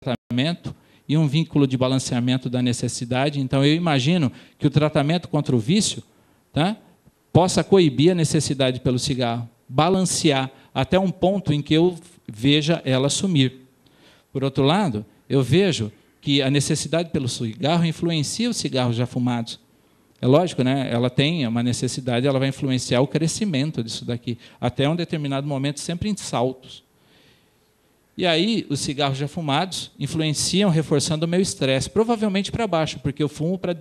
tratamento e um vínculo de balanceamento da necessidade. Então, eu imagino que o tratamento contra o vício, tá, possa coibir a necessidade pelo cigarro, balancear até um ponto em que eu veja ela sumir. Por outro lado, eu vejo que a necessidade pelo cigarro influencia os cigarros já fumados. É lógico, né? Ela tem uma necessidade, ela vai influenciar o crescimento disso daqui, até um determinado momento, sempre em saltos. E aí, os cigarros já fumados influenciam, reforçando o meu estresse, provavelmente para baixo, porque eu fumo para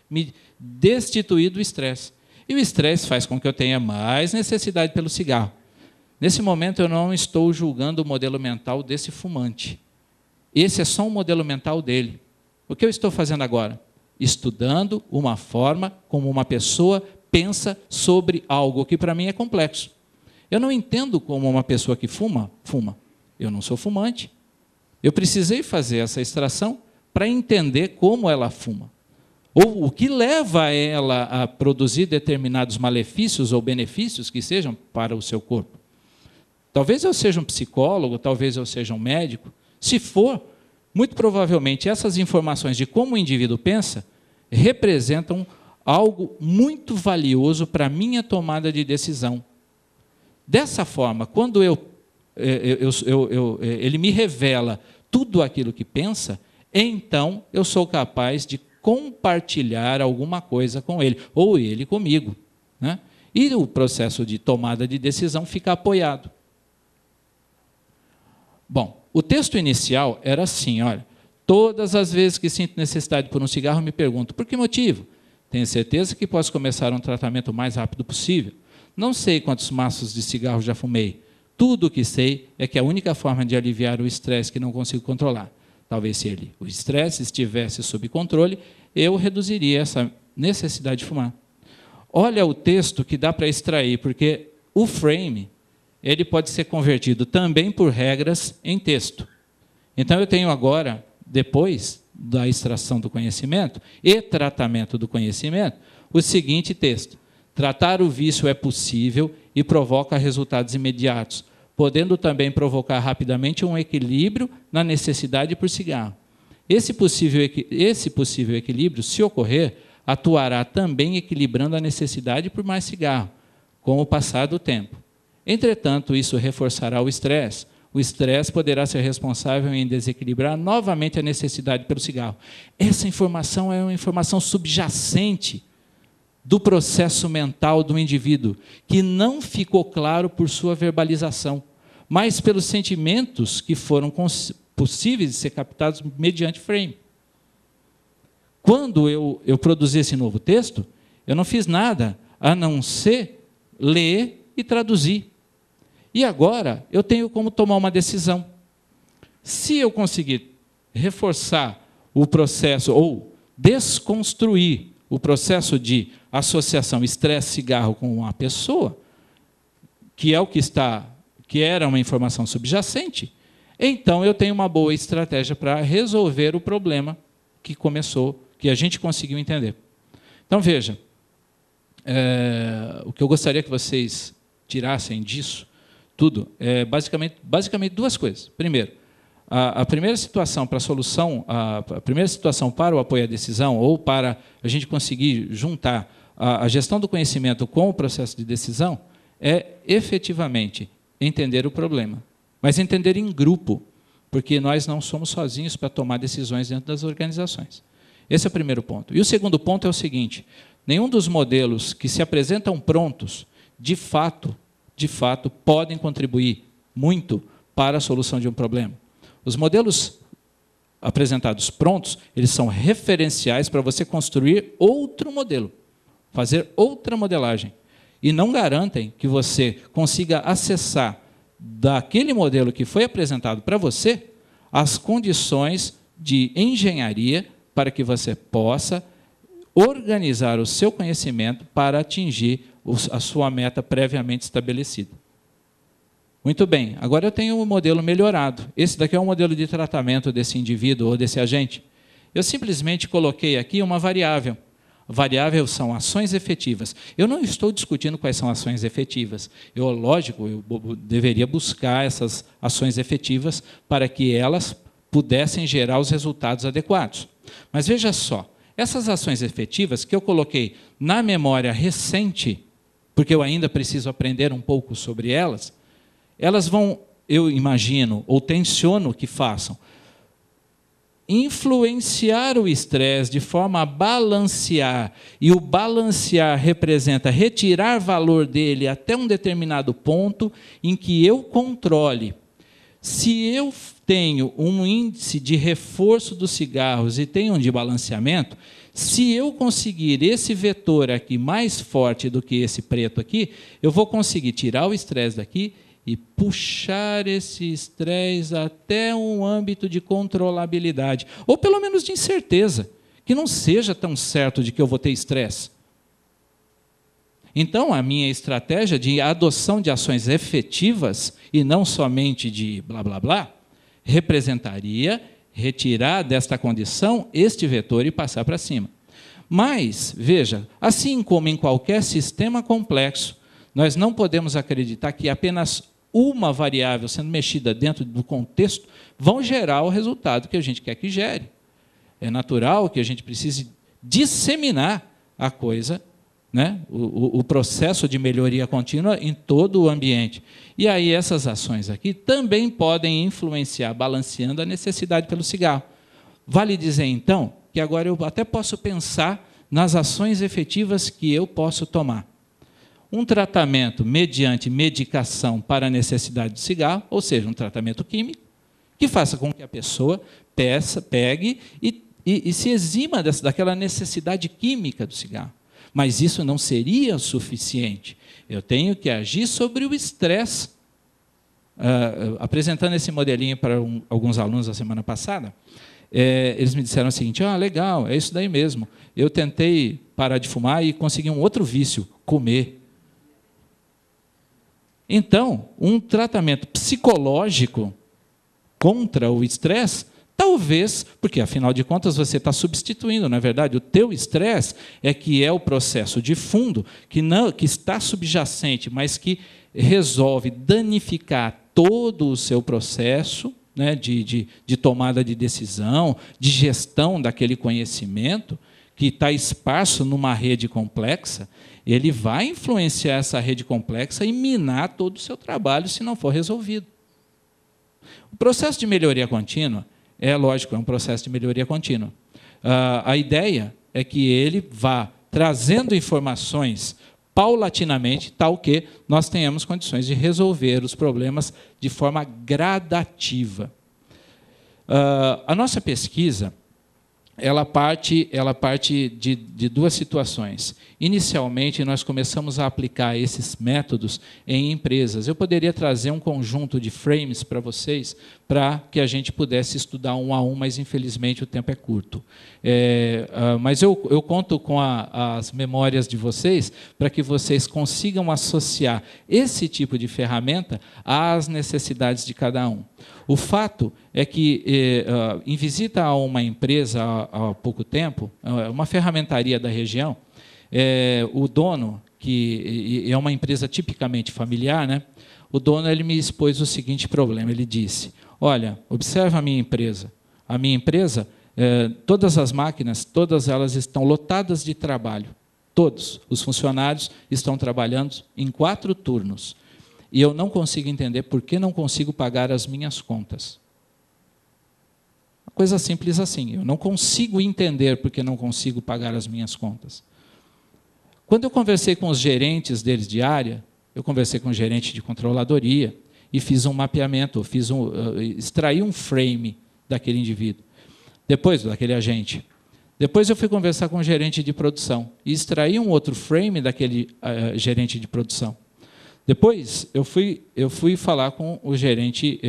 me destituir do estresse. E o estresse faz com que eu tenha mais necessidade pelo cigarro. Nesse momento, eu não estou julgando o modelo mental desse fumante. Esse é só um modelo mental dele. O que eu estou fazendo agora? Estudando uma forma como uma pessoa pensa sobre algo que para mim é complexo. Eu não entendo como uma pessoa que fuma. Eu não sou fumante. Eu precisei fazer essa extração para entender como ela fuma. Ou o que leva ela a produzir determinados malefícios ou benefícios que sejam para o seu corpo. Talvez eu seja um psicólogo, talvez eu seja um médico. Se for, muito provavelmente essas informações de como o indivíduo pensa representam algo muito valioso para a minha tomada de decisão. Dessa forma, quando ele me revela tudo aquilo que pensa, então eu sou capaz de compartilhar alguma coisa com ele, ou ele comigo, né? E o processo de tomada de decisão fica apoiado. Bom, o texto inicial era assim, olha, todas as vezes que sinto necessidade por um cigarro, me pergunto, por que motivo? Tenho certeza que posso começar um tratamento o mais rápido possível. Não sei quantos maços de cigarro já fumei. Tudo o que sei é que a única forma de aliviar o estresse que não consigo controlar. Talvez se o estresse estivesse sob controle, eu reduziria essa necessidade de fumar. Olha o texto que dá para extrair, porque o frame ele pode ser convertido também por regras em texto. Então, eu tenho agora, depois da extração do conhecimento e tratamento do conhecimento, o seguinte texto. Tratar o vício é possível e provoca resultados imediatos, podendo também provocar rapidamente um equilíbrio na necessidade por cigarro. Esse possível equilíbrio, se ocorrer, atuará também equilibrando a necessidade por mais cigarro, com o passar do tempo. Entretanto, isso reforçará o estresse. O estresse poderá ser responsável em desequilibrar novamente a necessidade pelo cigarro. Essa informação é uma informação subjacente do processo mental do indivíduo, que não ficou claro por sua verbalização, mas pelos sentimentos que foram possíveis de ser captados mediante frame. Quando eu produzi esse novo texto, eu não fiz nada a não ser ler e traduzir. E agora eu tenho como tomar uma decisão. Se eu conseguir reforçar o processo ou desconstruir o processo de associação estresse-cigarro com uma pessoa, que é o que era uma informação subjacente, então eu tenho uma boa estratégia para resolver o problema que a gente conseguiu entender. Então, veja, o que eu gostaria que vocês tirassem disso tudo é basicamente duas coisas. Primeiro, a primeira situação para a solução, a primeira situação para o apoio à decisão, ou para a gente conseguir juntar a gestão do conhecimento com o processo de decisão, é efetivamente entender o problema. Mas entender em grupo, porque nós não somos sozinhos para tomar decisões dentro das organizações. Esse é o primeiro ponto. E o segundo ponto é o seguinte, nenhum dos modelos que se apresentam prontos, de fato, podem contribuir muito para a solução de um problema. Os modelos apresentados prontos, eles são referenciais para você construir outro modelo, fazer outra modelagem, e não garantem que você consiga acessar daquele modelo que foi apresentado para você as condições de engenharia para que você possa organizar o seu conhecimento para atingir a sua meta previamente estabelecida. Muito bem, agora eu tenho um modelo melhorado. Esse daqui é um modelo de tratamento desse indivíduo ou desse agente. Eu simplesmente coloquei aqui uma variável. A variável são ações efetivas. Eu não estou discutindo quais são ações efetivas. Lógico, eu deveria buscar essas ações efetivas para que elas pudessem gerar os resultados adequados. Mas veja só, essas ações efetivas que eu coloquei na memória recente, porque eu ainda preciso aprender um pouco sobre elas, elas vão, eu imagino, ou tenciono que façam, influenciar o estresse de forma a balancear, e o balancear representa retirar valor dele até um determinado ponto em que eu controle. Se eu tenho um índice de reforço dos cigarros e tenho um de balanceamento, se eu conseguir esse vetor aqui mais forte do que esse preto aqui, eu vou conseguir tirar o estresse daqui e puxar esse estresse até um âmbito de controlabilidade, ou pelo menos de incerteza, que não seja tão certo de que eu vou ter estresse. Então, a minha estratégia de adoção de ações efetivas, e não somente de blá, blá, blá, representaria retirar desta condição este vetor e passar para cima. Mas, veja, assim como em qualquer sistema complexo, nós não podemos acreditar que apenas uma variável sendo mexida dentro do contexto vão gerar o resultado que a gente quer que gere. É natural que a gente precise disseminar a coisa, né? o processo de melhoria contínua em todo o ambiente. E aí essas ações aqui também podem influenciar, balanceando a necessidade pelo cigarro. Vale dizer, então, que agora eu até posso pensar nas ações efetivas que eu posso tomar. Um tratamento mediante medicação para a necessidade do cigarro, ou seja, um tratamento químico, que faça com que a pessoa pegue e se exima daquela necessidade química do cigarro. Mas isso não seria suficiente. Eu tenho que agir sobre o estresse. Apresentando esse modelinho para alguns alunos a semana passada, eles me disseram o seguinte: legal, é isso daí mesmo. Eu tentei parar de fumar e consegui um outro vício, comer. Então, um tratamento psicológico contra o estresse, talvez, porque, afinal de contas, você está substituindo, na verdade, o teu estresse que é o processo de fundo, que está subjacente, mas que resolve danificar todo o seu processo, né, de tomada de decisão, de gestão daquele conhecimento, que está esparso numa rede complexa. Ele vai influenciar essa rede complexa e minar todo o seu trabalho se não for resolvido. O processo de melhoria contínua lógico, é um processo de melhoria contínua. A ideia é que ele vá trazendo informações paulatinamente, tal que nós tenhamos condições de resolver os problemas de forma gradativa. A nossa pesquisa ela parte de duas situações. Inicialmente, nós começamos a aplicar esses métodos em empresas. Eu poderia trazer um conjunto de frames para vocês, para que a gente pudesse estudar um a um, mas, infelizmente, o tempo é curto. Mas eu conto com as memórias de vocês, para que vocês consigam associar esse tipo de ferramenta às necessidades de cada um. O fato é que, em visita a uma empresa há pouco tempo, uma ferramentaria da região, o dono, que é uma empresa tipicamente familiar, né, o dono ele me expôs o seguinte problema. Ele disse: olha, observa a minha empresa. A minha empresa, todas as máquinas, todas elas estão lotadas de trabalho. Todos os funcionários estão trabalhando em 4 turnos. E eu não consigo entender por que não consigo pagar as minhas contas. Uma coisa simples assim. Eu não consigo entender por que não consigo pagar as minhas contas. Quando eu conversei com os gerentes deles de área, eu conversei com o gerente de controladoria e fiz um mapeamento, extraí um frame daquele indivíduo, depois daquele agente. Depois eu fui conversar com o gerente de produção e extraí um outro frame daquele gerente de produção. Depois, eu fui falar com o gerente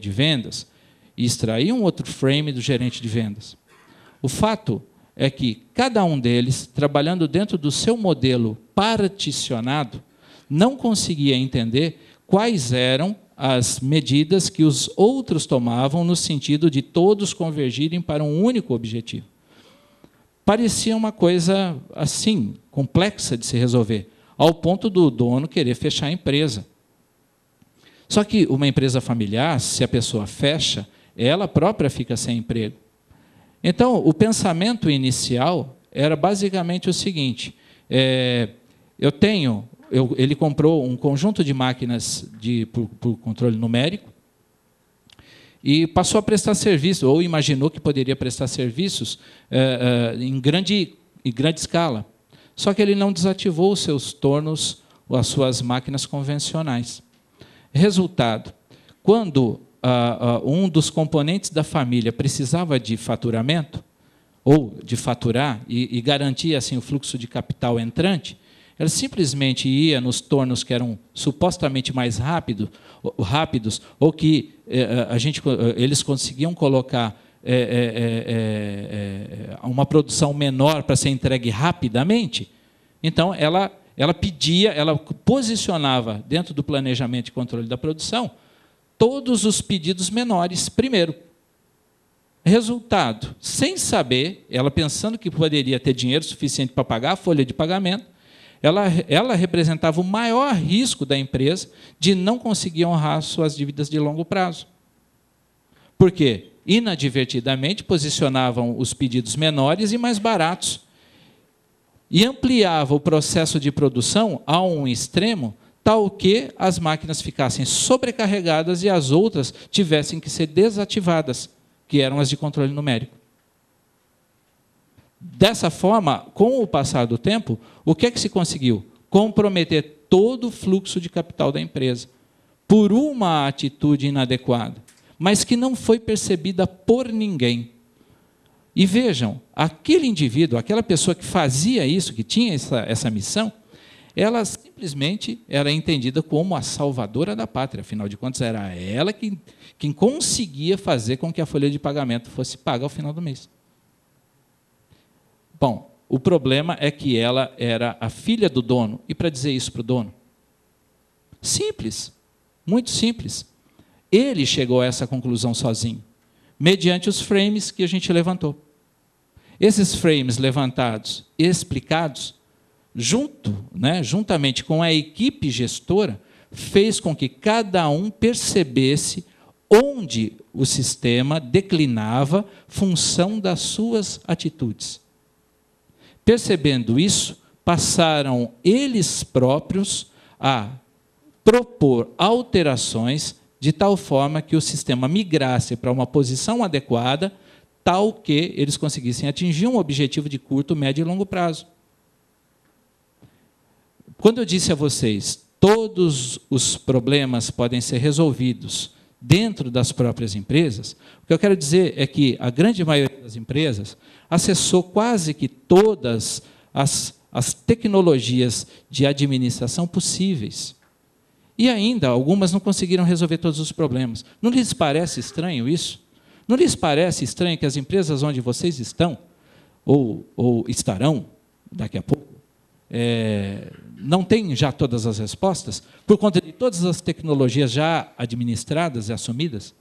de vendas e extraí um outro frame do gerente de vendas. O fato é que cada um deles, trabalhando dentro do seu modelo particionado, não conseguia entender quais eram as medidas que os outros tomavam no sentido de todos convergirem para um único objetivo. Parecia uma coisa assim, complexa de se resolver, ao ponto do dono querer fechar a empresa. Só que uma empresa familiar, se a pessoa fecha, ela própria fica sem emprego. Então, o pensamento inicial era basicamente o seguinte: ele comprou um conjunto de máquinas por controle numérico e passou a prestar serviço, ou imaginou que poderia prestar serviços em grande escala. Só que ele não desativou os seus tornos, as suas máquinas convencionais. Resultado: quando um dos componentes da família precisava de faturamento, ou de faturar, e garantir assim, o fluxo de capital entrante, ela simplesmente ia nos tornos que eram supostamente mais rápidos, ou que eles conseguiam colocar uma produção menor para ser entregue rapidamente. Então, ela posicionava dentro do planejamento e controle da produção todos os pedidos menores primeiro. Resultado: sem saber, ela pensando que poderia ter dinheiro suficiente para pagar a folha de pagamento, ela representava o maior risco da empresa de não conseguir honrar suas dívidas de longo prazo. Por quê? Inadvertidamente posicionavam os pedidos menores e mais baratos e ampliava o processo de produção a um extremo tal que as máquinas ficassem sobrecarregadas e as outras tivessem que ser desativadas, que eram as de controle numérico. Dessa forma, com o passar do tempo, o que é que se conseguiu? Comprometer todo o fluxo de capital da empresa por uma atitude inadequada, mas que não foi percebida por ninguém. E vejam, aquele indivíduo, aquela pessoa que fazia isso, que tinha essa missão, ela simplesmente era entendida como a salvadora da pátria. Afinal de contas, era ela quem conseguia fazer com que a folha de pagamento fosse paga ao final do mês. Bom, o problema é que ela era a filha do dono. E para dizer isso para o dono? Simples, muito simples. Ele chegou a essa conclusão sozinho, mediante os frames que a gente levantou. Esses frames levantados e explicados, juntamente com a equipe gestora, fez com que cada um percebesse onde o sistema declinava função das suas atitudes. Percebendo isso, passaram eles próprios a propor alterações de tal forma que o sistema migrasse para uma posição adequada, tal que eles conseguissem atingir um objetivo de curto, médio e longo prazo. Quando eu disse a vocês, todos os problemas podem ser resolvidos dentro das próprias empresas, o que eu quero dizer é que a grande maioria das empresas acessou quase que todas as tecnologias de administração possíveis. E ainda, algumas não conseguiram resolver todos os problemas. Não lhes parece estranho isso? Não lhes parece estranho que as empresas onde vocês estão, ou estarão daqui a pouco, não têm já todas as respostas, por conta de todas as tecnologias já administradas e assumidas?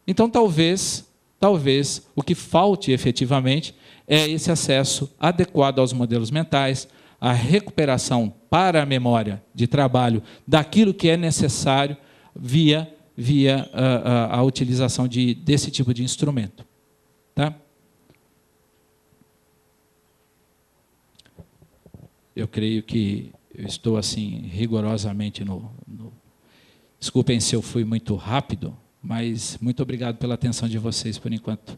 Então, talvez o que falte efetivamente é esse acesso adequado aos modelos mentais, a recuperação para a memória de trabalho daquilo que é necessário via a utilização desse tipo de instrumento. Tá? Eu creio que eu estou assim rigorosamente Desculpem se eu fui muito rápido, mas muito obrigado pela atenção de vocês por enquanto.